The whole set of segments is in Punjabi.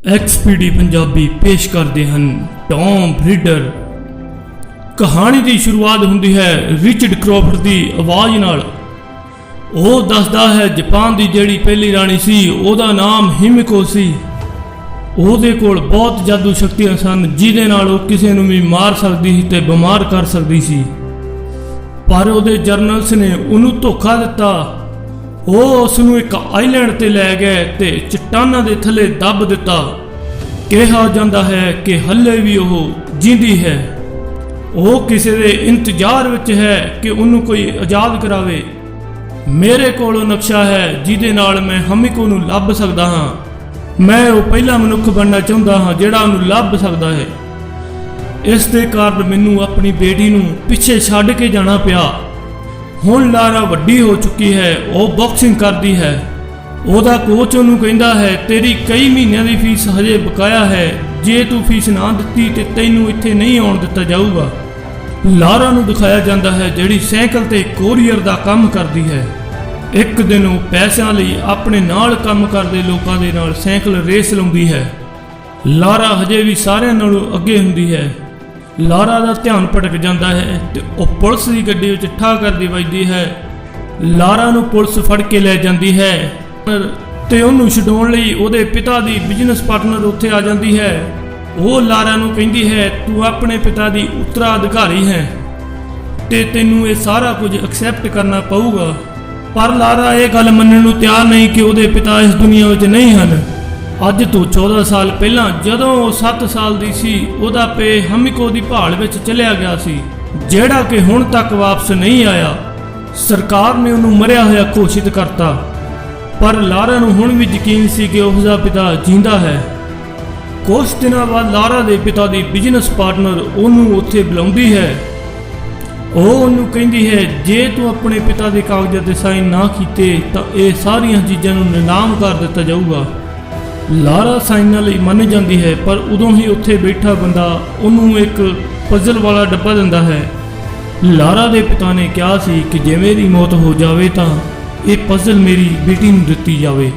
XPD पंजाबी पेश करते हैं टॉम रीडर। कहानी की शुरुआत होंदी है रिचर्ड क्रॉफर्ड की आवाज़ नाल। वो दसदा है जापान की जिहड़ी पहली राणी सी ओहदा नाम हिमिको सी। ਉਹਦੇ ਕੋਲ बहुत जादू शक्तियां सन ਜਿਹਦੇ ਨਾਲ ਉਹ ਕਿਸੇ ਨੂੰ ਵੀ ਮਾਰ ਸਕਦੀ ਸੀ ਤੇ ਬਿਮਾਰ ਕਰ ਸਕਦੀ ਸੀ। ਪਰ ਉਹਦੇ ਜਰਨਲਸ ਨੇ ਉਹਨੂੰ ਧੋਖਾ ਦਿੱਤਾ। ਉਹ ਉਸ ਨੂੰ ਇੱਕ ਆਈਲੈਂਡ ਤੇ ਲੈ ਗਏ ਤੇ ਚਟਾਨਾਂ ਦੇ ਥੱਲੇ ਦੱਬ ਦਿੱਤਾ। ਕਿਹਾ ਜਾਂਦਾ ਹੈ ਕਿ ਹੱਲੇ ਵੀ ਉਹ ਜਿੰਦੀ ਹੈ। ਉਹ ਕਿਸੇ ਦੇ ਇੰਤਜ਼ਾਰ ਵਿੱਚ ਹੈ ਕਿ ਉਹਨੂੰ ਕੋਈ ਆਜ਼ਾਦ ਕਰਾਵੇ। ਮੇਰੇ ਕੋਲ ਨਕਸ਼ਾ ਹੈ ਜਿਹਦੇ ਨਾਲ ਮੈਂ ਹਮਿਕੋ ਨੂੰ ਲੱਭ ਸਕਦਾ ਹਾਂ। मैं वो पहला मनुख बनना चाहता हाँ जिहड़ा उन्हें लभ सकता है। इस दे कारण मैनू अपनी बेटी नूं पिछे छड्ड के जाना पिया। हुण लारा वड्डी हो चुकी है, वो बॉक्सिंग करती है। ओहदा कोच उन्होंने कहता है तेरी कई महीनों की फीस हजे बकाया है, जे तू फीस ना दिती तो तैनू इत्थे नहीं आउण दिता जाऊगा। लारा नूं दिखाया जाता है जिहड़ी साइकिल ते कोरीयर दा काम करती है। एक दिन वो पैसों लिए अपने नाल काम करते लोगों के नाल साइकिल रेस लाउंदी है। लारा हजे भी सारिਆਂ नालों अगे हुंदी है। लारा का ध्यान भटक जाता है तो वह पुलिस की गड्डी विच ठा करदी वजदी है। लारा नूं पुलिस फड़ के ले जाती है ते उहनूं छुडाउण लई उहदे पिता दी बिजनेस पार्टनर उत्थे आ जाती है। वो लारा नूं कहंदी है तू अपने पिता दी उत्तराधिकारी है ते तैनूं ये सारा कुछ एक्सैप्ट करना पऊगा। पर लारा ये गल मनण नूं तैयार नहीं कि उहदे पिता इस दुनिया विच नहीं हन। अज तो 14 साल पहलां जदों वो 7 साल दी सी उहदा पे हमिको दी भाल विच चलिया गया सी, जिहड़ा कि हुण तक वापस नहीं आया। सरकार ने उहनूं मरिया होया घोषित करता। पर लारा नूं हुण भी यकीन सी कि उसदा पिता जिंदा है। कुछ दिनां बाद लारा दे पिता दी बिजनेस पार्टनर उहनूं उत्थे बुलाउंदी है। ਉਹਨੂੰ ਕਹਿੰਦੀ ਹੈ ਜੇ ਤੂੰ ਆਪਣੇ ਪਿਤਾ ਦੇ ਕਾਗਜ਼ਾਂ ਤੇ ਸਾਈਨ ਨਾ ਕੀਤੇ ਤਾਂ ਇਹ ਸਾਰੀਆਂ ਚੀਜ਼ਾਂ ਨੂੰ ਨਿਲਾਮ ਕਰ ਦਿੱਤਾ ਜਾਊਗਾ। ਲਾਰਾ ਸਾਈਨਾਂ ਲਈ ਮੰਨ ਜਾਂਦੀ ਹੈ, ਪਰ ਉਦੋਂ ਹੀ ਉੱਥੇ ਬੈਠਾ ਬੰਦਾ ਉਹਨੂੰ ਇੱਕ ਪਜ਼ਲ ਵਾਲਾ ਡੱਬਾ ਦਿੰਦਾ ਹੈ। ਲਾਰਾ ਦੇ ਪਿਤਾ ਨੇ ਕਿਹਾ ਸੀ ਕਿ ਜੇ ਮੇਰੀ ਮੌਤ ਹੋ ਜਾਵੇ ਤਾਂ ਇਹ ਪਜ਼ਲ ਮੇਰੀ ਬੇਟੀ ਨੂੰ ਦਿੱਤੀ ਜਾਵੇ।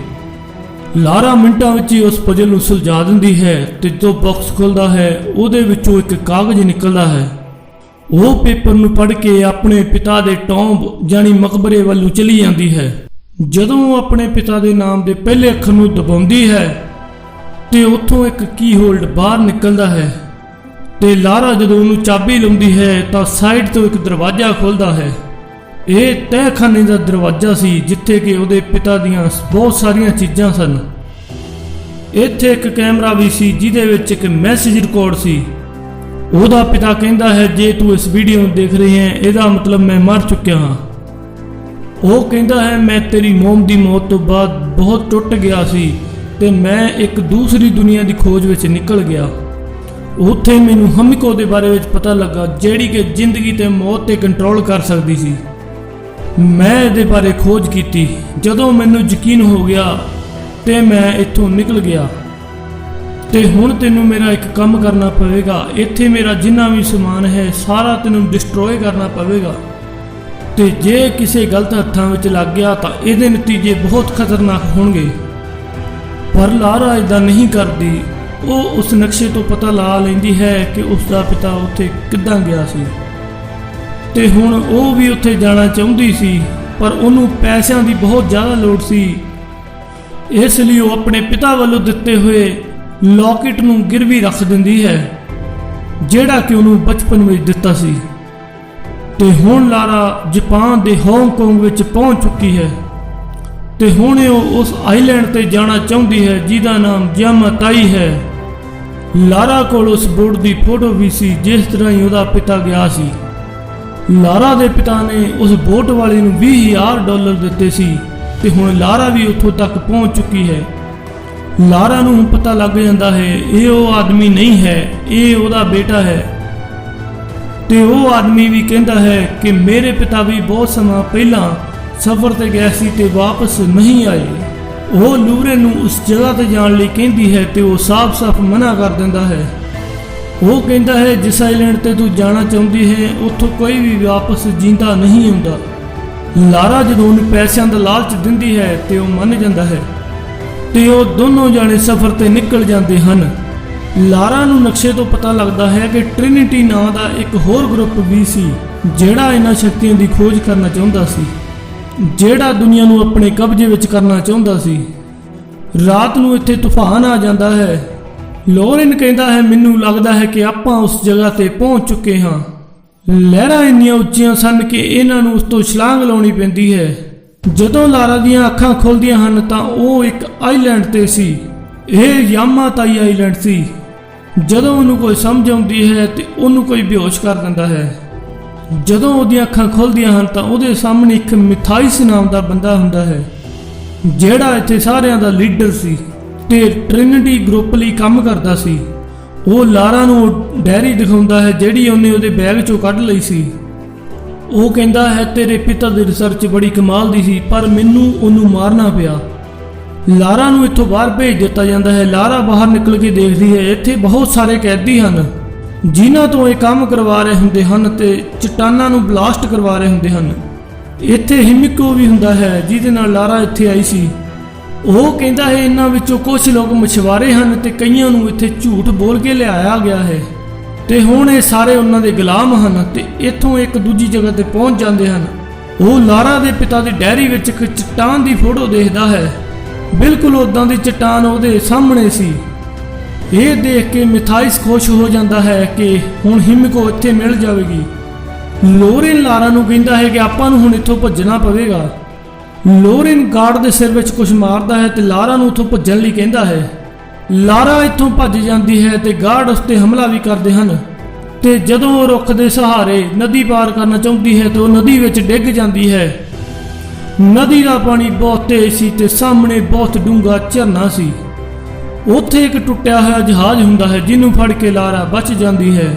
ਲਾਰਾ ਮਿੰਟਾਂ ਵਿੱਚ ਹੀ ਉਸ ਪਜ਼ਲ ਨੂੰ ਸੁਲਝਾ ਦਿੰਦੀ ਹੈ ਤੇ ਜੋ ਬਾਕਸ ਖੁੱਲਦਾ ਹੈ ਉਹਦੇ ਵਿੱਚੋਂ ਇੱਕ ਕਾਗਜ਼ ਨਿਕਲਦਾ ਹੈ। वो पेपर नूं पढ़ के अपने पिता दे टॉम्ब जानी मकबरे वालों चली जाती है। जदों अपने पिता दे नाम दे पहले अखर नूं दबाउंदी है ते उत्थों एक की होल्ड बाहर निकलदा है ते लारा जदों उहनूं चाबी लाउंदी है तां साइड तो एक दरवाजा खुलदा है। ये तहखाने दा दरवाजा सी जिथे कि उहदे पिता दीआं बहुत सारियां चीज़ां सन। इत्थे एक कैमरा भी सी जिहदे विच एक मैसेज रिकॉर्ड सी। ਉਹਦਾ ਪਿਤਾ ਕਹਿੰਦਾ ਹੈ ਜੇ ਤੂੰ ਇਸ ਵੀਡੀਓ ਨੂੰ ਦੇਖ ਰਹੀ ਹੈ ਇਹਦਾ ਮਤਲਬ ਮੈਂ ਮਰ ਚੁੱਕਿਆ ਹਾਂ। ਉਹ ਕਹਿੰਦਾ ਹੈ ਮੈਂ ਤੇਰੀ ਮੋਮ ਦੀ ਮੌਤ ਤੋਂ ਬਾਅਦ ਬਹੁਤ ਟੁੱਟ ਗਿਆ ਸੀ ਤੇ ਮੈਂ ਇੱਕ ਦੂਸਰੀ ਦੁਨੀਆ ਦੀ ਖੋਜ ਵਿੱਚ ਨਿਕਲ ਗਿਆ। ਉੱਥੇ ਮੈਨੂੰ ਹਮਿਕੋ ਦੇ ਬਾਰੇ ਵਿੱਚ ਪਤਾ ਲੱਗਾ ਜਿਹੜੀ ਕਿ ਜ਼ਿੰਦਗੀ ਤੇ ਮੌਤ ਤੇ ਕੰਟਰੋਲ ਕਰ ਸਕਦੀ ਸੀ। ਮੈਂ ਇਹਦੇ ਬਾਰੇ ਖੋਜ ਕੀਤੀ। ਜਦੋਂ ਮੈਨੂੰ ਯਕੀਨ ਹੋ ਗਿਆ ਤੇ ਮੈਂ ਇੱਥੋਂ ਨਿਕਲ ਗਿਆ। ਤੇ ਹੁਣ ਤੈਨੂੰ ਮੇਰਾ ਇੱਕ ਕੰਮ ਕਰਨਾ ਪਵੇਗਾ। ਇੱਥੇ ਮੇਰਾ ਜਿੰਨਾ ਵੀ ਸਮਾਨ ਹੈ ਸਾਰਾ ਤੈਨੂੰ ਡਿਸਟਰੋਏ ਕਰਨਾ ਪਵੇਗਾ ਤੇ ਜੇ ਕਿਸੇ ਗਲਤ ਹੱਥਾਂ ਵਿੱਚ ਲੱਗ ਗਿਆ ਤਾਂ ਇਹਦੇ ਨਤੀਜੇ ਬਹੁਤ ਖਤਰਨਾਕ ਹੋਣਗੇ। ਪਰ ਲਾਰਾ ਇਦਾਂ ਨਹੀਂ ਕਰਦੀ। ਉਹ ਉਸ ਨਕਸ਼ੇ ਤੋਂ ਪਤਾ ਲਾ ਲੈਂਦੀ ਹੈ ਕਿ ਉਸ ਦਾ ਪਿਤਾ ਉੱਥੇ ਕਿੱਦਾਂ ਗਿਆ ਸੀ ਤੇ ਹੁਣ ਉਹ ਵੀ ਉੱਥੇ ਜਾਣਾ ਚਾਹੁੰਦੀ ਸੀ, ਪਰ ਉਹਨੂੰ ਪੈਸਿਆਂ ਦੀ ਬਹੁਤ ਜ਼ਿਆਦਾ ਲੋੜ ਸੀ। ਇਸ ਲਈ ਉਹ ਆਪਣੇ ਪਿਤਾ ਵੱਲੋਂ ਦਿੱਤੇ ਹੋਏ लॉकेट नूं गिरवी रख दिंदी है जिहड़ा कि उहनूं बचपन में दिता सी। ते हुण लारा जापान दे हांगकांग विच पहुंच चुकी है ते हुण ओह उस आइलैंड ते जाना चाहुंदी है जिहदा नाम यामाताई है। लारा कोल उस बोर्ड दी फोटो भी सी जिस तरह ही उहदा पिता गया सी। लारा दे पिता ने उस बोट वाले नूं $20,000 दिते सी ते हुण लारा भी उत्थों तक पहुंच चुकी है। लारा नूं पता लग जाता है ये वो आदमी नहीं है, ये उसका बेटा है। तो वो आदमी भी कहता है कि मेरे पिता भी बहुत समय पहला सफ़र ते गए सी ते वापस नहीं आए। वो लूरे नूं उस जगह ते जाण लई कहती है तो वो साफ साफ मना कर दिंदा है। वो कहता है जिस आइलैंड ते तू जाना चाहती है उत्थों कोई भी वापस जींदा नहीं आउंदा। लारा जदों उहनूं पैसों दा लालच दिंदी है तो वो मन जाता है। ਤੇ ਉਹ ਦੋਨੋਂ ਜਾਣੇ ਸਫ਼ਰ ਤੇ ਨਿਕਲ ਜਾਂਦੇ ਹਨ। ਲਾਰਾ ਨੂੰ ਨਕਸ਼ੇ ਤੋਂ ਪਤਾ ਲੱਗਦਾ ਹੈ ਕਿ ਟ੍ਰਿਨਿਟੀ ਨਾਂ ਦਾ ਇੱਕ ਹੋਰ ਗਰੁੱਪ ਵੀ ਸੀ ਜਿਹੜਾ ਇਹਨਾਂ ਸ਼ਕਤੀਆਂ ਦੀ ਖੋਜ ਕਰਨਾ ਚਾਹੁੰਦਾ ਸੀ, ਜਿਹੜਾ ਦੁਨੀਆ ਨੂੰ ਆਪਣੇ ਕਬਜ਼ੇ ਵਿੱਚ ਕਰਨਾ ਚਾਹੁੰਦਾ ਸੀ। ਰਾਤ ਨੂੰ ਇੱਥੇ ਤੂਫਾਨ ਆ ਜਾਂਦਾ ਹੈ। ਲੋਰਿਨ ਕਹਿੰਦਾ ਹੈ, ਮੈਨੂੰ ਲੱਗਦਾ ਹੈ ਕਿ ਆਪਾਂ ਉਸ ਜਗ੍ਹਾ ਤੇ ਪਹੁੰਚ ਚੁੱਕੇ ਹਾਂ। ਲਹਿਰਾਂ ਇੰਨੀਆਂ ਉੱਚੀਆਂ ਸਨ ਕਿ ਇਹਨਾਂ ਨੂੰ ਉਸ ਤੋਂ ਛਲਾਂਗ ਲਾਉਣੀ ਪੈਂਦੀ ਹੈ। ਜਦੋਂ ਲਾਰਾ ਦੀਆਂ ਅੱਖਾਂ ਖੁੱਲਦੀਆਂ ਹਨ ਤਾਂ ਉਹ ਇੱਕ ਆਈਲੈਂਡ ਤੇ ਸੀ। ਇਹ ਯਾਮਾਤਾਈ ਆਈਲੈਂਡ ਸੀ। ਜਦੋਂ ਉਹਨੂੰ ਕੋਈ ਸਮਝ ਆਉਂਦੀ ਹੈ ਤੇ ਉਹਨੂੰ ਕੋਈ ਬੇਹੋਸ਼ ਕਰ ਦਿੰਦਾ ਹੈ। ਜਦੋਂ ਉਹਦੀਆਂ ਅੱਖਾਂ ਖੁੱਲਦੀਆਂ ਹਨ ਤਾਂ ਉਹਦੇ ਸਾਹਮਣੇ ਇੱਕ ਮਿਥਾਈਸ ਨਾਮ ਦਾ ਬੰਦਾ ਹੁੰਦਾ ਹੈ, ਜਿਹੜਾ ਇੱਥੇ ਸਾਰਿਆਂ ਦਾ ਲੀਡਰ ਸੀ ਤੇ ਟ੍ਰਿਨਿਟੀ ਗਰੁੱਪ ਲਈ ਕੰਮ ਕਰਦਾ ਸੀ। ਉਹ ਲਾਰਾ ਨੂੰ ਡਾਇਰੀ ਦਿਖਾਉਂਦਾ ਹੈ ਜਿਹੜੀ ਉਹਨੇ ਉਹਦੇ ਬੈਗ ਚੋਂ ਕੱਢ ਲਈ ਸੀ। ਉਹ ਕਹਿੰਦਾ ਹੈ, ਤੇਰੇ ਪਿਤਾ ਦੀ ਰਿਸਰਚ ਬੜੀ ਕਮਾਲ ਦੀ ਸੀ, ਪਰ ਮੈਨੂੰ ਉਹਨੂੰ ਮਾਰਨਾ ਪਿਆ। ਲਾਰਾ ਨੂੰ ਇੱਥੋਂ ਬਾਹਰ ਭੇਜ ਦਿੱਤਾ ਜਾਂਦਾ ਹੈ। ਲਾਰਾ ਬਾਹਰ ਨਿਕਲ ਕੇ ਦੇਖਦੀ ਹੈ, ਇੱਥੇ ਬਹੁਤ ਸਾਰੇ ਕੈਦੀ ਹਨ ਜਿਨ੍ਹਾਂ ਤੋਂ ਇਹ ਕੰਮ ਕਰਵਾ ਰਹੇ ਹੁੰਦੇ ਹਨ ਤੇ ਚਟਾਨਾਂ ਨੂੰ ਬਲਾਸਟ ਕਰਵਾ ਰਹੇ ਹੁੰਦੇ ਹਨ। ਇੱਥੇ ਹਿਮਿਕੋ ਵੀ ਹੁੰਦਾ ਹੈ ਜਿਹਦੇ ਨਾਲ ਲਾਰਾ ਇੱਥੇ ਆਈ ਸੀ। ਉਹ ਕਹਿੰਦਾ ਹੈ, ਇਹਨਾਂ ਵਿੱਚੋਂ ਕੁਝ ਲੋਕ ਮਛਵਾਰੇ ਹਨ ਤੇ ਕਈਆਂ ਨੂੰ ਇੱਥੇ ਝੂਠ ਬੋਲ ਕੇ ਲਿਆਇਆ ਗਿਆ ਹੈ ਤੇ ਹੁਣ ਇਹ ਸਾਰੇ ਉਹਨਾਂ ਦੇ ਗੁਲਾਮ ਹਨ ਤੇ ਇੱਥੋਂ ਇੱਕ ਦੂਜੀ ਜਗ੍ਹਾ ਤੇ ਪਹੁੰਚ ਜਾਂਦੇ ਹਨ। ਉਹ ਲਾਰਾ ਦੇ ਪਿਤਾ ਦੀ ਡਾਇਰੀ ਵਿੱਚ ਇੱਕ ਚਟਾਨ ਦੀ ਫੋਟੋ ਦੇਖਦਾ ਹੈ। ਬਿਲਕੁਲ ਉਦਾਂ ਦੀ ਚਟਾਨ ਉਹਦੇ ਸਾਹਮਣੇ ਸੀ। ਇਹ ਦੇਖ ਕੇ ਮਿਥਾਈਸ ਖੁਸ਼ ਹੋ ਜਾਂਦਾ ਹੈ ਕਿ ਹੁਣ ਹਿਮਿਕੋ ਇੱਥੇ ਮਿਲ ਜਾਵੇਗੀ। ਲੋਰਿਨ ਲਾਰਾ ਨੂੰ ਕਹਿੰਦਾ ਹੈ ਕਿ ਆਪਾਂ ਨੂੰ ਹੁਣ ਇੱਥੋਂ ਭੱਜਣਾ ਪਵੇਗਾ। ਲੋਰਿਨ ਗਾਰਡ ਦੇ ਸਿਰ ਵਿੱਚ ਕੁਝ ਮਾਰਦਾ ਹੈ ਤੇ ਲਾਰਾ ਨੂੰ ਉੱਥੋਂ ਭੱਜਣ ਲਈ ਕਹਿੰਦਾ ਹੈ। ਲਾਰਾ ਇੱਥੋਂ ਭੱਜ ਜਾਂਦੀ ਹੈ ਤੇ ਗਾਰਡ ਉਸ ਤੇ ਹਮਲਾ ਵੀ ਕਰਦੇ ਹਨ ਤੇ ਜਦੋਂ ਉਹ ਰੁੱਖ ਦੇ ਸਹਾਰੇ ਨਦੀ ਪਾਰ ਕਰਨਾ ਚਾਹੁੰਦੀ ਹੈ ਤਾਂ ਉਹ ਨਦੀ ਵਿੱਚ ਡਿੱਗ ਜਾਂਦੀ ਹੈ। ਨਦੀ ਦਾ ਪਾਣੀ ਬਹੁਤ ਤੇਜ਼ ਸੀ ਤੇ ਸਾਹਮਣੇ ਬਹੁਤ ਡੂੰਘਾ ਝਰਨਾ ਸੀ। ਉੱਥੇ ਇੱਕ ਟੁੱਟਿਆ ਹੋਇਆ ਜਹਾਜ਼ ਹੁੰਦਾ ਹੈ ਜਿਹਨੂੰ ਫੜ ਕੇ ਲਾਰਾ ਬਚ ਜਾਂਦੀ ਹੈ।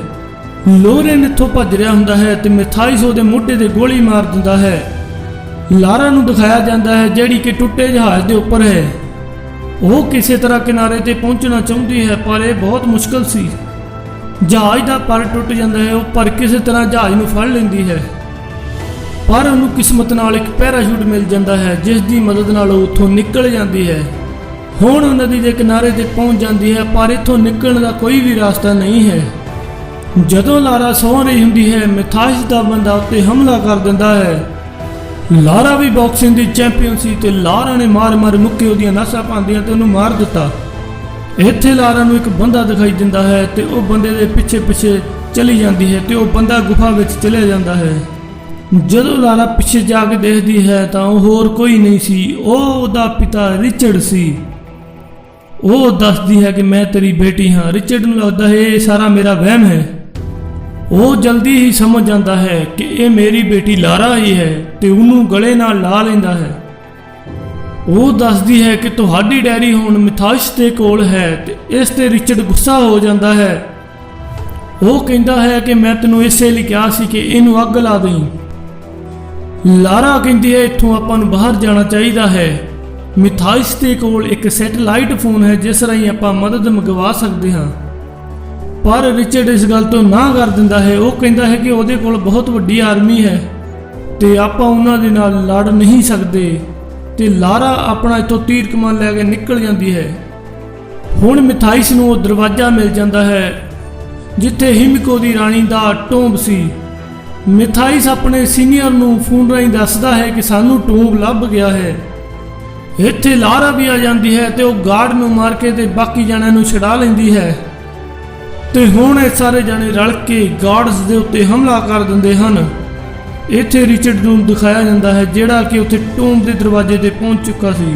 ਲੋਰਿਨ ਇੱਥੋਂ ਭੱਜ ਰਿਹਾ ਹੁੰਦਾ ਹੈ ਤੇ ਮਿਥਾਈਸ ਉਹਦੇ ਮੋਢੇ ਤੇ ਗੋਲੀ ਮਾਰ ਦਿੰਦਾ ਹੈ। ਲਾਰਾ ਨੂੰ ਦਿਖਾਇਆ ਜਾਂਦਾ ਹੈ ਜਿਹੜੀ ਕਿ ਟੁੱਟੇ ਜਹਾਜ਼ ਦੇ ਉੱਪਰ ਹੈ। ਉਹ ਕਿਸੇ ਤਰ੍ਹਾਂ ਕਿਨਾਰੇ ਤੇ ਪਹੁੰਚਣਾ ਚਾਹੁੰਦੀ ਹੈ ਪਰ ਇਹ ਬਹੁਤ ਮੁਸ਼ਕਲ ਸੀ। ਜਹਾਜ਼ ਦਾ ਪਰ ਟੁੱਟ ਜਾਂਦਾ ਹੈ। ਉਹ ਪਰ ਕਿਸੇ ਤਰ੍ਹਾਂ ਜਹਾਜ਼ ਨੂੰ ਫੜ ਲੈਂਦੀ ਹੈ ਪਰ ਉਹਨੂੰ ਕਿਸਮਤ ਨਾਲ ਇੱਕ ਪੈਰਾਸ਼ੂਟ ਮਿਲ ਜਾਂਦਾ ਹੈ ਜਿਸ ਦੀ ਮਦਦ ਨਾਲ ਉਹ ਉੱਥੋਂ ਨਿਕਲ ਜਾਂਦੀ ਹੈ। ਹੁਣ ਉਹ ਨਦੀ ਦੇ ਕਿਨਾਰੇ ਤੇ ਪਹੁੰਚ ਜਾਂਦੀ ਹੈ ਪਰ ਇੱਥੋਂ ਨਿਕਲਣ ਦਾ ਕੋਈ ਵੀ ਰਸਤਾ ਨਹੀਂ ਹੈ। ਜਦੋਂ ਲਾਰਾ ਸੌਂ ਰਹੀ ਹੁੰਦੀ ਹੈ, ਮਿਥਾਈਸ ਦਾ ਬੰਦਾ ਉੱਤੇ ਹਮਲਾ ਕਰ ਦਿੰਦਾ ਹੈ। ਲਾਰਾ ਵੀ ਬਾਕਸਿੰਗ ਦੀ ਚੈਂਪੀਅਨ ਸੀ ਤੇ ਲਾਰਾ ਨੇ ਮਾਰ-ਮਾਰ ਮੁੱਕੇ ਉਹਦੀਆਂ ਨਸਾਂ ਪਾਉਂਦੀਆਂ ਤੇ ਉਹਨੂੰ ਮਾਰ ਦਿੱਤਾ। ਇੱਥੇ ਲਾਰਾ ਨੂੰ ਇੱਕ ਬੰਦਾ ਦਿਖਾਈ ਦਿੰਦਾ ਹੈ ਤੇ ਉਹ ਬੰਦੇ ਦੇ ਪਿੱਛੇ ਚਲੀ ਜਾਂਦੀ ਹੈ ਤੇ ਉਹ ਬੰਦਾ ਗੁਫਾ ਵਿੱਚ ਚਲੇ ਜਾਂਦਾ ਹੈ। ਜਦੋਂ ਲਾਰਾ ਪਿੱਛੇ ਜਾ ਕੇ ਦੇਖਦੀ ਹੈ ਤਾਂ ਉਹ ਹੋਰ ਕੋਈ ਨਹੀਂ ਸੀ, ਉਹ ਉਹਦਾ ਪਿਤਾ ਰਿਚਰਡ ਸੀ। ਉਹ ਦੱਸਦੀ ਹੈ ਕਿ ਮੈਂ ਤੇਰੀ ਬੇਟੀ ਹਾਂ। ਰਿਚਰਡ ਨੂੰ ਲੱਗਦਾ ਹੈ ਇਹ ਸਾਰਾ ਮੇਰਾ ਵਹਿਮ ਹੈ। ਉਹ ਜਲਦੀ ਹੀ ਸਮਝ ਜਾਂਦਾ ਹੈ ਕਿ ਇਹ ਮੇਰੀ ਬੇਟੀ ਲਾਰਾ ਹੀ ਹੈ ਤੇ ਉਹਨੂੰ ਗਲੇ ਨਾਲ ਲਾ ਲੈਂਦਾ ਹੈ। ਉਹ ਦੱਸਦੀ ਹੈ ਕਿ ਤੁਹਾਡੀ ਡਾਇਰੀ ਹੁਣ ਮਿਥਾਈਸ ਦੇ ਕੋਲ ਹੈ ਤੇ ਇਸ ਤੇ ਰਿਚਰਡ ਗੁੱਸਾ ਹੋ ਜਾਂਦਾ ਹੈ। ਉਹ ਕਹਿੰਦਾ ਹੈ ਕਿ ਮੈਂ ਤੈਨੂੰ ਇਸੇ ਲਈ ਕਿਹਾ ਸੀ ਕਿ ਇਹਨੂੰ ਅੱਗ ਲਾ ਦੇਈਂ। ਲਾਰਾ ਕਹਿੰਦੀ ਹੈ ਇੱਥੋਂ ਆਪਾਂ ਨੂੰ ਬਾਹਰ ਜਾਣਾ ਚਾਹੀਦਾ ਹੈ। ਮਿਥਾਈਸ ਦੇ ਕੋਲ ਇੱਕ ਸੈਟੇਲਾਈਟ ਫੋਨ ਹੈ ਜਿਸ ਰਾਹੀਂ ਆਪਾਂ ਮਦਦ ਮੰਗਵਾ ਸਕਦੇ ਹਾਂ ਪਰ ਰਿਚਰਡ ਇਸ ਗੱਲ ਤੋਂ ਨਾ ਕਰ ਦਿੰਦਾ ਹੈ। ਉਹ ਕਹਿੰਦਾ ਹੈ ਕਿ ਉਹਦੇ ਕੋਲ ਬਹੁਤ ਵੱਡੀ ਆਰਮੀ ਹੈ ਤੇ ਆਪਾਂ ਉਹਨਾਂ ਦੇ ਨਾਲ ਲੜ ਨਹੀਂ ਸਕਦੇ ਤੇ ਲਾਰਾ ਆਪਣਾ ਇੱਥੋਂ ਤੀਰ ਕਮਾਨ ਲੈ ਕੇ ਨਿਕਲ ਜਾਂਦੀ ਹੈ। ਹੁਣ ਮਿਥਾਈਸ ਨੂੰ ਉਹ ਦਰਵਾਜ਼ਾ ਮਿਲ ਜਾਂਦਾ ਹੈ ਜਿੱਥੇ ਹਿਮਿਕੋ ਦੀ ਰਾਣੀ ਦਾ ਟੋਂਬ ਸੀ। ਮਿਥਾਈਸ ਆਪਣੇ ਸੀਨੀਅਰ ਨੂੰ ਫੋਨ ਰਾਹੀਂ ਦੱਸਦਾ ਹੈ ਕਿ ਸਾਨੂੰ ਟੋਂਬ ਲੱਭ ਗਿਆ ਹੈ। ਇੱਥੇ ਲਾਰਾ ਵੀ ਆ ਜਾਂਦੀ ਹੈ ਤੇ ਉਹ ਗਾਰਡ ਨੂੰ ਮਾਰ ਕੇ ਤੇ ਬਾਕੀ ਜਣਿਆਂ ਨੂੰ ਛੁਡਾ ਲੈਂਦੀ ਹੈ ਤੇ ਹੁਣ ਇਹ ਸਾਰੇ ਜਣੇ ਰਲ ਕੇ ਗਾਰਡਸ ਦੇ ਉੱਤੇ ਹਮਲਾ ਕਰ ਦਿੰਦੇ ਹਨ। ਇੱਥੇ ਰਿਚਰਡ ਨੂੰ ਦਿਖਾਇਆ ਜਾਂਦਾ ਹੈ ਜਿਹੜਾ ਕਿ ਉੱਥੇ ਟੋਂਬ ਦੇ ਦਰਵਾਜ਼ੇ ਤੇ ਪਹੁੰਚ ਚੁੱਕਾ ਸੀ,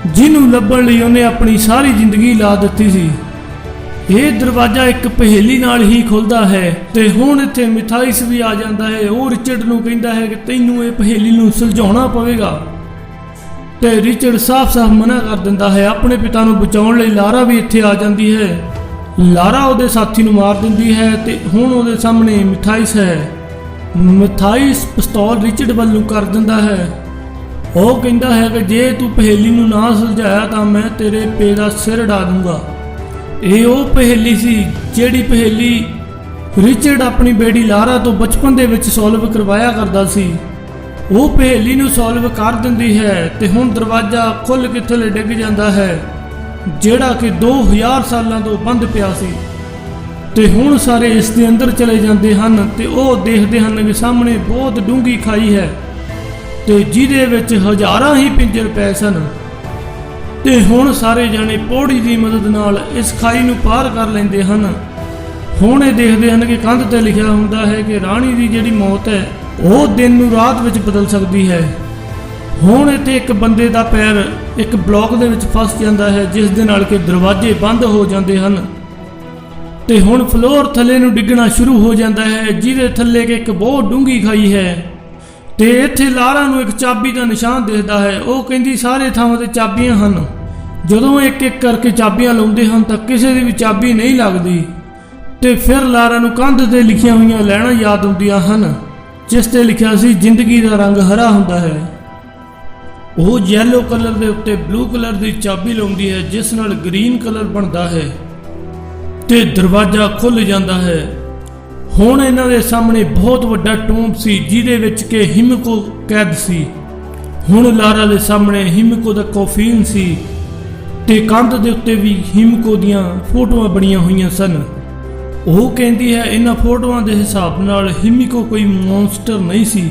ਜਿਹਨੂੰ ਲੱਭਣ ਲਈ ਉਹਨੇ ਆਪਣੀ ਸਾਰੀ ਜ਼ਿੰਦਗੀ ਲਾ ਦਿੱਤੀ ਸੀ। ਇਹ ਦਰਵਾਜ਼ਾ ਇੱਕ ਪਹੇਲੀ ਨਾਲ ਹੀ ਖੁੱਲਦਾ ਹੈ ਤੇ ਹੁਣ ਇੱਥੇ ਮਿਥਾਈਸ ਵੀ ਆ ਜਾਂਦਾ ਹੈ। ਉਹ ਰਿਚਰਡ ਨੂੰ ਕਹਿੰਦਾ ਹੈ ਕਿ ਤੈਨੂੰ ਇਹ ਪਹੇਲੀ ਨੂੰ ਸੁਲਝਾਉਣਾ ਪਵੇਗਾ ਤੇ ਰਿਚਰਡ ਸਾਫ਼-ਸਾਫ਼ ਮਨਾ ਕਰ ਦਿੰਦਾ ਹੈ। ਆਪਣੇ ਪਿਤਾ ਨੂੰ ਬਚਾਉਣ ਲਈ ਲਾਰਾ ਵੀ ਇੱਥੇ ਆ ਜਾਂਦੀ ਹੈ। ਲਾਰਾ ਉਹਦੇ ਸਾਥੀ ਨੂੰ ਮਾਰ ਦਿੰਦੀ ਹੈ ਤੇ ਹੁਣ ਉਹਦੇ ਸਾਹਮਣੇ ਮਿਥਾਈਸ ਹੈ। ਮਿਥਾਈਸ ਪਿਸਤੌਲ ਰਿਚਰਡ ਵੱਲ ਨੂੰ ਕਰ ਦਿੰਦਾ ਹੈ। ਉਹ ਕਹਿੰਦਾ ਹੈ ਕਿ ਜੇ ਤੂੰ ਪਹੇਲੀ ਨੂੰ ਨਾ ਸੁਲਝਾਇਆ ਤਾਂ ਮੈਂ ਤੇਰੇ ਪੇ ਦਾ ਸਿਰ ਉਡਾ ਦੂੰਗਾ। ਇਹ ਉਹ ਪਹੇਲੀ ਸੀ ਜਿਹੜੀ ਪਹੇਲੀ ਰਿਚਰਡ ਆਪਣੀ ਬੇਟੀ ਲਾਰਾ ਤੋਂ ਬਚਪਨ ਦੇ ਵਿੱਚ ਸੋਲਵ ਕਰਵਾਇਆ ਕਰਦਾ ਸੀ। ਉਹ ਪਹੇਲੀ ਨੂੰ ਸੋਲਵ ਕਰ ਦਿੰਦੀ ਹੈ ਤੇ ਹੁਣ ਦਰਵਾਜ਼ਾ ਖੁੱਲ੍ਹ ਕੇ ਥੱਲੇ ਡਿੱਗ ਜਾਂਦਾ ਹੈ। ਜਿਹੜਾ ਕਿ 2000 ਸਾਲਾਂ ਤੋਂ ਬੰਦ ਪਿਆ ਸੀ। ਤੇ ਹੁਣ ਸਾਰੇ ਇਸ ਦੇ ਅੰਦਰ ਚਲੇ ਜਾਂਦੇ ਹਨ ਤੇ ਉਹ ਦੇਖਦੇ ਹਨ ਕਿ ਸਾਹਮਣੇ ਬਹੁਤ ਡੂੰਘੀ ਖਾਈ ਹੈ ਤੇ ਜਿਹਦੇ ਵਿੱਚ ਹਜ਼ਾਰਾਂ ਹੀ ਪਿੰਜਰ ਪਏ ਸਨ। ਤੇ ਹੁਣ ਸਾਰੇ ਜਾਣੇ ਪੌੜੀ ਦੀ ਮਦਦ ਨਾਲ ਇਸ ਖਾਈ ਨੂੰ ਪਾਰ ਕਰ ਲੈਂਦੇ ਹਨ। ਹੁਣ ਇਹ ਦੇਖਦੇ ਹਨ ਕਿ ਕੰਧ ਤੇ ਲਿਖਿਆ ਹੁੰਦਾ ਹੈ ਕਿ ਰਾਣੀ ਦੀ ਜਿਹੜੀ ਮੌਤ ਹੈ ਉਹ ਦਿਨ ਨੂੰ ਰਾਤ ਵਿੱਚ ਬਦਲ ਸਕਦੀ ਹੈ। ਹੁਣ ਇੱਥੇ ਇੱਕ ਬੰਦੇ ਦਾ ਪੈਰ ਇੱਕ ਬਲੌਕ ਦੇ ਵਿੱਚ ਫਸ ਜਾਂਦਾ ਹੈ, ਜਿਸ ਦੇ ਨਾਲ ਕਿ ਦਰਵਾਜ਼ੇ ਬੰਦ ਹੋ ਜਾਂਦੇ ਹਨ ਤੇ ਹੁਣ ਫਲੋਰ ਥੱਲੇ ਨੂੰ ਡਿੱਗਣਾ ਸ਼ੁਰੂ ਹੋ ਜਾਂਦਾ ਹੈ, ਜਿਹਦੇ ਥੱਲੇ ਇੱਕ ਬਹੁਤ ਡੂੰਘੀ ਖਾਈ ਹੈ। ਤੇ ਇੱਥੇ ਲਾਰਾ ਨੂੰ ਇੱਕ ਚਾਬੀ ਦਾ ਨਿਸ਼ਾਨ ਦਿਖਦਾ ਹੈ। ਉਹ ਕਹਿੰਦੀ ਸਾਰੇ ਥਾਵਾਂ ਤੇ ਚਾਬੀਆਂ ਹਨ। ਜਦੋਂ ਇੱਕ ਇੱਕ ਕਰਕੇ ਚਾਬੀਆਂ ਲਾਉਂਦੇ ਹਨ ਤਾਂ ਕਿਸੇ ਦੀ ਵੀ ਚਾਬੀ ਨਹੀਂ ਲੱਗਦੀ। ਤੇ ਫਿਰ ਲਾਰਾ ਨੂੰ ਕੰਧ ਤੇ ਲਿਖੀਆਂ ਹੋਈਆਂ ਲਾਈਨਾਂ ਯਾਦ ਆਉਂਦੀਆਂ ਹਨ, ਜਿਸ ਤੇ ਲਿਖਿਆ ਸੀ ਜ਼ਿੰਦਗੀ ਦਾ ਰੰਗ ਹਰਾ ਹੁੰਦਾ ਹੈ। ਉਹ ਯੈਲੋ ਕਲਰ ਦੇ ਉੱਤੇ ਬਲੂ ਕਲਰ ਦੀ ਚਾਬੀ ਲਾਉਂਦੀ ਹੈ, ਜਿਸ ਨਾਲ ਗ੍ਰੀਨ ਕਲਰ ਬਣਦਾ ਹੈ ਤੇ ਦਰਵਾਜ਼ਾ ਖੁੱਲ ਜਾਂਦਾ ਹੈ। ਹੁਣ ਇਹਨਾਂ ਦੇ ਸਾਹਮਣੇ ਬਹੁਤ ਵੱਡਾ ਟੂਮ ਸੀ, ਜਿਹਦੇ ਵਿੱਚ ਕਿ ਹਿਮਕੋ ਕੈਦ ਸੀ। ਹੁਣ ਲਾਰਾ ਦੇ ਸਾਹਮਣੇ ਹਿਮਕੋ ਦਾ ਕੋਫੀਨ ਸੀ ਤੇ ਕੰਧ ਦੇ ਉੱਤੇ ਵੀ ਹਿਮਕੋ ਦੀਆਂ ਫੋਟੋਆਂ ਬਣੀਆਂ ਹੋਈਆਂ ਸਨ। ਉਹ ਕਹਿੰਦੀ ਹੈ ਇਹਨਾਂ ਫੋਟੋਆਂ ਦੇ ਹਿਸਾਬ ਨਾਲ ਹਿਮਕੋ ਕੋਈ ਮੌਨਸਟਰ ਨਹੀਂ ਸੀ,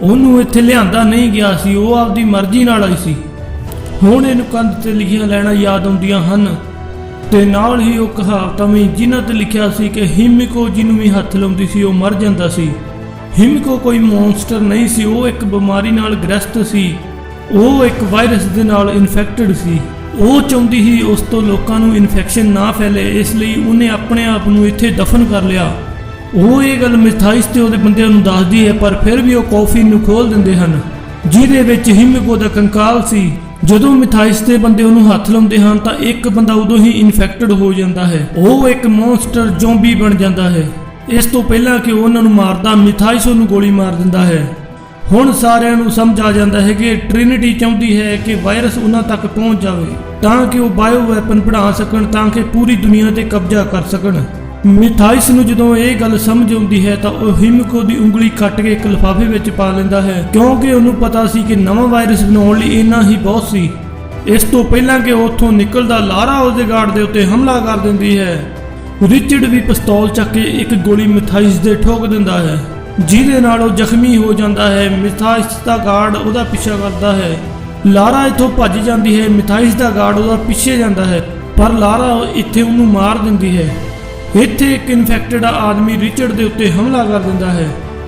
ਉਹਨੂੰ ਇੱਥੇ ਲਿਆਂਦਾ ਨਹੀਂ ਗਿਆ ਸੀ, ਉਹ ਆਪਦੀ ਮਰਜ਼ੀ ਨਾਲ ਆਈ ਸੀ। ਹੁਣ ਇਹਨੂੰ ਕੰਧ ਤੇ ਲਿਖੀਆਂ ਲਾਈਨਾਂ ਯਾਦ ਆਉਂਦੀਆਂ ਹਨ ਤੇ ਨਾਲ ਹੀ ਉਹ ਕਹਾਵਤਾਂ ਵੀ, ਜਿਨ੍ਹਾਂ ਤੇ ਲਿਖਿਆ ਸੀ ਕਿ ਹਿਮਕੋ ਜਿਹਨੂੰ ਵੀ ਹੱਥ ਲਾਉਂਦੀ ਸੀ ਉਹ ਮਰ ਜਾਂਦਾ ਸੀ। ਹਿਮਕੋ ਕੋਈ ਮੌਨਸਟਰ ਨਹੀਂ ਸੀ, ਉਹ ਇੱਕ ਬਿਮਾਰੀ ਨਾਲ ਗ੍ਰਸਤ ਸੀ। ਉਹ ਇੱਕ ਵਾਇਰਸ ਦੇ ਨਾਲ ਇਨਫੈਕਟਡ ਸੀ। ਉਹ ਚਾਹੁੰਦੀ ਸੀ ਉਸ ਤੋਂ ਲੋਕਾਂ ਨੂੰ ਇਨਫੈਕਸ਼ਨ ਨਾ ਫੈਲੇ, ਇਸ ਲਈ ਉਹਨੇ ਆਪਣੇ ਆਪ ਨੂੰ ਇੱਥੇ ਦਫਨ ਕਰ ਲਿਆ। ਉਹ ਇਹ ਗੱਲ ਮਿਥਾਈਸ ਤੇ ਉਹਦੇ ਬੰਦਿਆਂ ਨੂੰ ਦੱਸਦੀ ਹੈ, ਪਰ ਫਿਰ ਵੀ ਉਹ ਕੌਫੀ ਨੂੰ ਖੋਲ ਦਿੰਦੇ ਹਨ, ਜਿਹਦੇ ਵਿੱਚ ਹਿਮਕੋ ਦਾ ਕੰਕਾਲ ਸੀ। ਜਦੋਂ ਮਿਥਾਈਸ ਦੇ ਬੰਦੇ ਉਹਨੂੰ ਹੱਥ ਲਾਉਂਦੇ ਹਨ ਤਾਂ ਇੱਕ ਬੰਦਾ ਉਦੋਂ ਹੀ ਇਨਫੈਕਟਡ ਹੋ ਜਾਂਦਾ ਹੈ। ਉਹ ਇੱਕ ਮੌਨਸਟਰ ਜ਼ੋਂਬੀ ਬਣ ਜਾਂਦਾ ਹੈ। ਇਸ ਤੋਂ ਪਹਿਲਾਂ ਕਿ ਉਹ ਉਹਨਾਂ ਨੂੰ ਮਾਰਦਾ, ਮਿਥਾਈਸ ਉਹਨੂੰ ਗੋਲੀ ਮਾਰ ਦਿੰਦਾ ਹੈ। ਹੁਣ ਸਾਰਿਆਂ ਨੂੰ ਸਮਝ ਆ ਜਾਂਦਾ ਹੈ ਕਿ ਟ੍ਰਿਨਿਟੀ ਚਾਹੁੰਦੀ ਹੈ ਕਿ ਵਾਇਰਸ ਉਹਨਾਂ ਤੱਕ ਪਹੁੰਚ ਜਾਵੇ ਤਾਂ ਕਿ ਉਹ ਬਾਇਓ ਵੈਪਨ ਬਣਾ ਸਕਣ, ਤਾਂ ਕਿ ਪੂਰੀ ਦੁਨੀਆ ਤੇ ਕਬਜ਼ਾ ਕਰ ਸਕਣ। ਮਿਥਾਈਸ ਨੂੰ ਜਦੋਂ ਇਹ ਗੱਲ ਸਮਝ ਆਉਂਦੀ ਹੈ ਤਾਂ ਉਹ ਹਿਮਕੋ ਦੀ ਉਂਗਲੀ ਕੱਟ ਕੇ ਇੱਕ ਲਿਫਾਫੇ ਵਿੱਚ ਪਾ ਲੈਂਦਾ ਹੈ, ਕਿਉਂਕਿ ਉਹਨੂੰ ਪਤਾ ਸੀ ਕਿ ਨਵਾਂ ਵਾਇਰਸ ਬਣਾਉਣ ਲਈ ਇੰਨਾ ਹੀ ਬਹੁਤ ਸੀ। ਇਸ ਤੋਂ ਪਹਿਲਾਂ ਕਿ ਉਹ ਉੱਥੋਂ ਨਿਕਲਦਾ, ਲਾਰਾ ਉਸਦੇ ਗਾਰਡ ਦੇ ਉੱਤੇ ਹਮਲਾ ਕਰ ਦਿੰਦੀ ਹੈ। ਰਿਚਰਡ ਵੀ ਪਿਸਤੌਲ ਚੱਕ ਕੇ ਇੱਕ ਗੋਲੀ ਮਿਥਾਈਸ ਦੇ ਠੋਕ ਦਿੰਦਾ ਹੈ, ਜਿਹਦੇ ਨਾਲ ਉਹ ਜ਼ਖਮੀ ਹੋ ਜਾਂਦਾ ਹੈ। ਮਿਥਾਈਸ ਦਾ ਗਾਰਡ ਉਹਦਾ ਪਿੱਛਾ ਕਰਦਾ ਹੈ। ਲਾਰਾ ਇੱਥੋਂ ਭੱਜ ਜਾਂਦੀ ਹੈ, ਮਿਥਾਈਸ ਦਾ ਗਾਰਡ ਉਹਦਾ ਪਿੱਛੇ ਜਾਂਦਾ ਹੈ, ਪਰ ਲਾਰਾ ਇੱਥੇ ਉਹਨੂੰ ਮਾਰ ਦਿੰਦੀ ਹੈ। ਇੱਥੇ ਇੱਕ ਇਨਫੈਕਟਡ ਆਦਮੀ ਰਿਚਰਡ ਦੇ ਉੱਤੇ ਹਮਲਾ ਕਰ ਦਿੰਦਾ ਹੈ।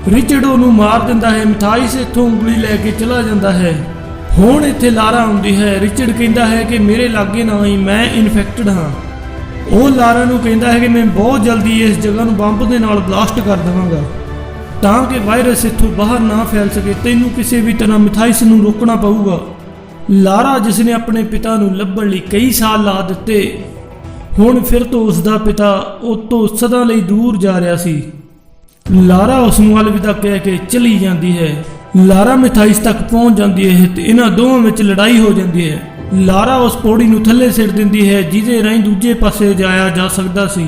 ਰਿਚਰਡ ਉਹਨੂੰ ਮਾਰ ਦਿੰਦਾ ਹੈ। ਮਿਥਾਈਸ ਇੱਥੋਂ ਉਂਗਲੀ ਲੈ ਕੇ ਚਲਾ ਜਾਂਦਾ ਹੈ। ਹੁਣ ਇੱਥੇ ਲਾਰਾ ਆਉਂਦੀ ਹੈ। ਰਿਚਰਡ ਕਹਿੰਦਾ ਹੈ ਕਿ ਮੇਰੇ ਲਾਗੇ ਨਾ ਆਈ, ਮੈਂ ਇਨਫੈਕਟਡ ਹਾਂ। ਉਹ ਲਾਰਾ ਨੂੰ ਕਹਿੰਦਾ ਹੈ ਕਿ ਮੈਂ ਬਹੁਤ ਜਲਦੀ ਇਸ ਜਗ੍ਹਾ ਨੂੰ ਬੰਬ ਦੇ ਨਾਲ ਬਲਾਸਟ ਕਰ ਦੇਵਾਂਗਾ ਤਾਂ ਕਿ ਵਾਇਰਸ ਇੱਥੋਂ ਬਾਹਰ ਨਾ ਫੈਲ ਸਕੇ। ਤੈਨੂੰ ਕਿਸੇ ਵੀ ਤਰ੍ਹਾਂ ਮਿਥਾਈਸ ਨੂੰ ਰੋਕਣਾ ਪਊਗਾ। ਲਾਰਾ, ਜਿਸ ਨੇ ਆਪਣੇ ਪਿਤਾ ਨੂੰ ਲੱਭਣ ਲਈ ਕਈ ਸਾਲ ਲਾ ਦਿੱਤੇ, ਹੁਣ ਫਿਰ ਤੋਂ ਉਸ ਦਾ ਪਿਤਾ ਉਹ ਤੋਂ ਸਦਾ ਲਈ ਦੂਰ ਜਾ ਰਿਹਾ ਸੀ। ਲਾਰਾ ਉਸ ਨੂੰ ਅਲਵਿਦਾ ਕਹਿ ਕੇ ਚਲੀ ਜਾਂਦੀ ਹੈ। ਲਾਰਾ ਮਿਥਾਈਸ ਤੱਕ ਪਹੁੰਚ ਜਾਂਦੀ ਹੈ ਤੇ ਇਹਨਾਂ ਦੋਵਾਂ ਵਿੱਚ ਲੜਾਈ ਹੋ ਜਾਂਦੀ ਹੈ। ਲਾਰਾ ਉਸ ਪੌੜੀ ਨੂੰ ਥੱਲੇ ਸਿੱਟ ਦਿੰਦੀ ਹੈ, ਜਿਹਦੇ ਰਾਹੀਂ ਦੂਜੇ ਪਾਸੇ ਜਾਇਆ ਜਾ ਸਕਦਾ ਸੀ।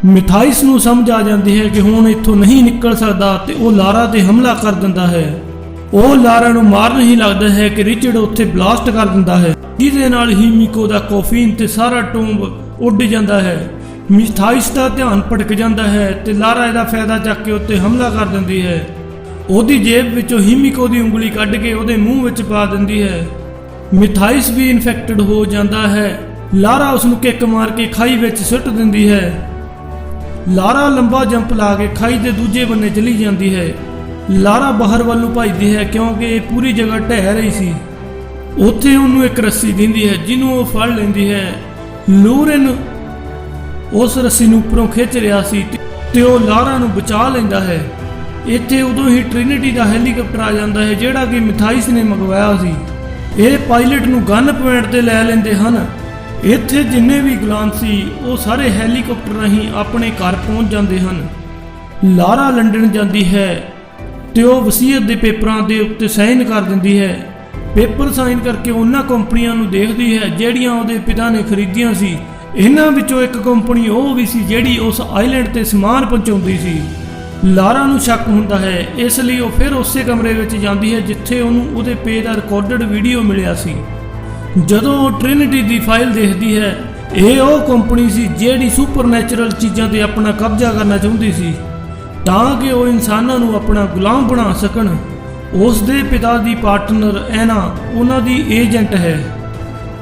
ਮਿਥਾਈਸ ਨੂੰ ਸਮਝ ਆ ਜਾਂਦੀ ਹੈ ਕਿ ਹੁਣ ਇੱਥੋਂ ਨਹੀਂ ਨਿਕਲ ਸਕਦਾ ਤੇ ਉਹ ਲਾਰਾ ਤੇ ਹਮਲਾ ਕਰ ਦਿੰਦਾ ਹੈ। ਉਹ ਲਾਰਾ ਨੂੰ ਮਾਰਨ ਹੀ ਲੱਗਦਾ ਹੈ ਕਿ ਰਿਚਰਡ ਉੱਥੇ ਬਲਾਸਟ ਕਰ ਦਿੰਦਾ ਹੈ, ਜਿਹਦੇ ਨਾਲ ਹਿਮਕੋ ਦਾ ਕੋਫੀਨ ਤੇ ਸਾਰਾ ਟੂੰਬ ਉੱਡ ਜਾਂਦਾ ਹੈ। ਮਿਥਾਈਸ ਦਾ ਧਿਆਨ ਭਟਕ ਜਾਂਦਾ ਹੈ ਤੇ ਲਾਰਾ ਇਹਦਾ ਫਾਇਦਾ ਚੱਕ ਕੇ ਉੱਤੇ ਹਮਲਾ ਕਰ ਦਿੰਦੀ ਹੈ। ਉਹਦੀ ਜੇਬ ਵਿੱਚੋਂ ਹਿਮਕੋ ਦੀ ਉਂਗਲੀ ਕੱਢ ਕੇ ਉਹਦੇ ਮੂੰਹ ਵਿੱਚ ਪਾ ਦਿੰਦੀ ਹੈ। ਮਿਥਾਈਸ ਵੀ ਇਨਫੈਕਟਡ ਹੋ ਜਾਂਦਾ ਹੈ। ਲਾਰਾ ਉਸ ਨੂੰ ਕਿੱਕ ਮਾਰ ਕੇ ਖਾਈ ਵਿੱਚ ਸੁੱਟ ਦਿੰਦੀ ਹੈ। ਲਾਰਾ ਲੰਬਾ ਜੰਪ ਲਾ ਕੇ ਖਾਈ ਦੇ ਦੂਜੇ ਬੰਨੇ ਚਲੀ ਜਾਂਦੀ ਹੈ। ਲਾਰਾ ਬਾਹਰ ਵੱਲ ਨੂੰ ਭੱਜਦੀ ਹੈ, ਕਿਉਂਕਿ ਇਹ ਪੂਰੀ ਜਗ੍ਹਾ ਢਹਿ ਰਹੀ ਸੀ। ਉੱਥੇ ਉਹਨੂੰ ਇੱਕ ਰੱਸੀ ਦਿੰਦੀ ਹੈ, ਜਿਹਨੂੰ ਉਹ ਫੜ ਲੈਂਦੀ ਹੈ। ਲੂਰਨ ਉਸ ਰੱਸੀ ਨੂੰ ਉੱਪਰੋਂ ਖਿੱਚ ਰਿਹਾ ਸੀ ਤੇ ਉਹ ਲਾਰਾ ਨੂੰ ਬਚਾ ਲੈਂਦਾ ਹੈ। ਇੱਥੇ ਉਦੋਂ ਹੀ ਟ੍ਰਿਨਿਟੀ ਦਾ ਹੈਲੀਕਾਪਟਰ ਆ ਜਾਂਦਾ ਹੈ, ਜਿਹੜਾ ਕਿ ਮਿਥਾਈਸ ਨੇ ਮੰਗਵਾਇਆ ਸੀ। ਇਹ ਪਾਇਲਟ ਨੂੰ ਗਨ ਪੁਆਇੰਟ ਤੇ ਲੈ ਲੈਂਦੇ ਹਨ। ਇੱਥੇ ਜਿੰਨੇ ਵੀ ਗੁਲਾਮ ਸੀ ਉਹ ਸਾਰੇ ਹੈਲੀਕਾਪਟਰ ਰਾਹੀਂ ਆਪਣੇ ਘਰ ਪਹੁੰਚ ਜਾਂਦੇ ਹਨ। ਲਾਰਾ ਲੰਡਨ ਜਾਂਦੀ ਹੈ ਤੇ ਉਹ ਵਸੀਅਤ ਦੇ ਪੇਪਰਾਂ ਦੇ ਉੱਤੇ ਸਾਈਨ ਕਰ ਦਿੰਦੀ ਹੈ। ਪੇਪਰ ਸਾਈਨ ਕਰਕੇ ਉਹਨਾਂ ਕੰਪਨੀਆਂ ਨੂੰ ਦੇਖਦੀ ਹੈ ਜਿਹੜੀਆਂ ਉਹਦੇ ਪਿਤਾ ਨੇ ਖਰੀਦੀਆਂ ਸੀ। ਇਹਨਾਂ ਵਿੱਚੋਂ ਇੱਕ ਕੰਪਨੀ ਉਹ ਵੀ ਸੀ ਜਿਹੜੀ ਉਸ ਆਈਲੈਂਡ ਤੇ ਸਮਾਨ ਪਹੁੰਚਾਉਂਦੀ ਸੀ। ਲਾਰਾ ਨੂੰ ਸ਼ੱਕ ਹੁੰਦਾ ਹੈ, ਇਸ ਲਈ ਉਹ ਫਿਰ ਉਸੇ ਕਮਰੇ ਵਿੱਚ ਜਾਂਦੀ ਹੈ ਜਿੱਥੇ ਉਹਨੂੰ ਉਹਦੇ ਪੇ ਦਾ ਰਿਕਾਰਡਡ ਵੀਡੀਓ ਮਿਲਿਆ ਸੀ। ਜਦੋਂ ਉਹ ਟ੍ਰਿਨਿਟੀ ਦੀ ਫਾਈਲ ਦੇਖਦੀ ਹੈ, ਇਹ ਉਹ ਕੰਪਨੀ ਸੀ ਜਿਹੜੀ ਸੁਪਰਨੈਚੁਰਲ ਚੀਜ਼ਾਂ ਤੇ ਆਪਣਾ ਕਬਜ਼ਾ ਕਰਨਾ ਚਾਹੁੰਦੀ ਸੀ ਤਾਂ ਕਿ ਉਹ ਇਨਸਾਨਾਂ ਨੂੰ ਆਪਣਾ ਗੁਲਾਮ ਬਣਾ ਸਕਣ। ਉਸ ਦੇ ਪਿਤਾ ਦੀ ਪਾਰਟਨਰ ਐਨਾ ਉਹਨਾਂ ਦੀ ਏਜੰਟ ਹੈ।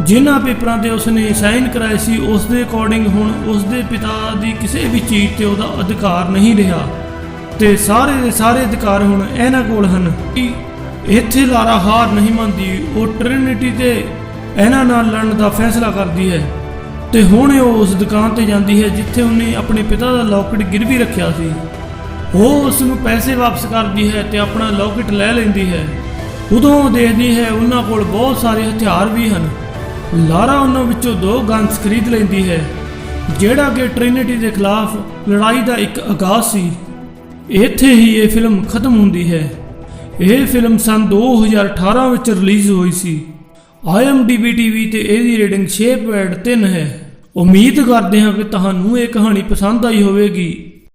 ਜਿਨ੍ਹਾਂ ਪੇਪਰਾਂ ਤੇ ਉਸਨੇ ਸਾਈਨ ਕਰਾਏ ਸੀ ਉਸ ਦੇ ਅਕੋਰਡਿੰਗ ਹੁਣ ਉਸ ਦੇ ਪਿਤਾ ਦੀ ਕਿਸੇ ਵੀ ਚੀਜ਼ ਤੇ ਉਹਦਾ ਅਧਿਕਾਰ ਨਹੀਂ ਰਿਹਾ ਤੇ ਸਾਰੇ ਦੇ ਸਾਰੇ ਅਧਿਕਾਰ ਹੁਣ ਐਨਾ ਕੋਲ ਹਨ। ਇੱਥੇ ਲਾਰਾ ਹਾਰ ਨਹੀਂ ਮੰਨਦੀ, ਉਹ ਟ੍ਰਿਨਿਟੀ ਤੇ ਐਨਾ ਨਾਲ ਲੜਨ ਦਾ ਫੈਸਲਾ ਕਰਦੀ ਹੈ ਤੇ ਹੁਣ ਉਹ ਉਸ ਦੁਕਾਨ ਤੇ ਜਾਂਦੀ ਹੈ ਜਿੱਥੇ ਉਹਨੇ ਆਪਣੇ ਪਿਤਾ ਦਾ ਲੋਕਟ ਗਿਰਵੀ ਰੱਖਿਆ ਸੀ। ਉਹ ਉਸ ਨੂੰ ਪੈਸੇ ਵਾਪਸ ਕਰਦੀ ਹੈ ਤੇ ਆਪਣਾ ਲੋਕਟ ਲੈ ਲੈਂਦੀ ਹੈ। ਉਦੋਂ ਉਹ ਦੇਖਦੀ ਹੈ ਉਹਨਾਂ ਕੋਲ ਬਹੁਤ ਸਾਰੇ ਹਥਿਆਰ ਵੀ ਹਨ। ਲਾਰਾ ਉਹਨਾਂ ਵਿੱਚੋਂ 2 ਗਨਸ ਖਰੀਦ ਲੈਂਦੀ ਹੈ ਜਿਹੜਾ ਕਿ ਟ੍ਰਿਨਿਟੀ ਦੇ ਖਿਲਾਫ ਲੜਾਈ ਦਾ ਇੱਕ ਆਗਾਜ਼ ਸੀ। ਇੱਥੇ ਹੀ ਇਹ ਫਿਲਮ ਖਤਮ ਹੁੰਦੀ ਹੈ। ਇਹ ਫਿਲਮ ਸਨ 2018 ਵਿੱਚ ਰਿਲੀਜ਼ ਹੋਈ ਸੀ। IMDb TV ਤੇ ਇਹਦੀ ਰੇਟਿੰਗ 6.3 ਹੈ। ਉਮੀਦ ਕਰਦੇ ਹਾਂ ਕਿ ਤੁਹਾਨੂੰ ਇਹ ਕਹਾਣੀ ਪਸੰਦ ਆਈ ਹੋਵੇਗੀ।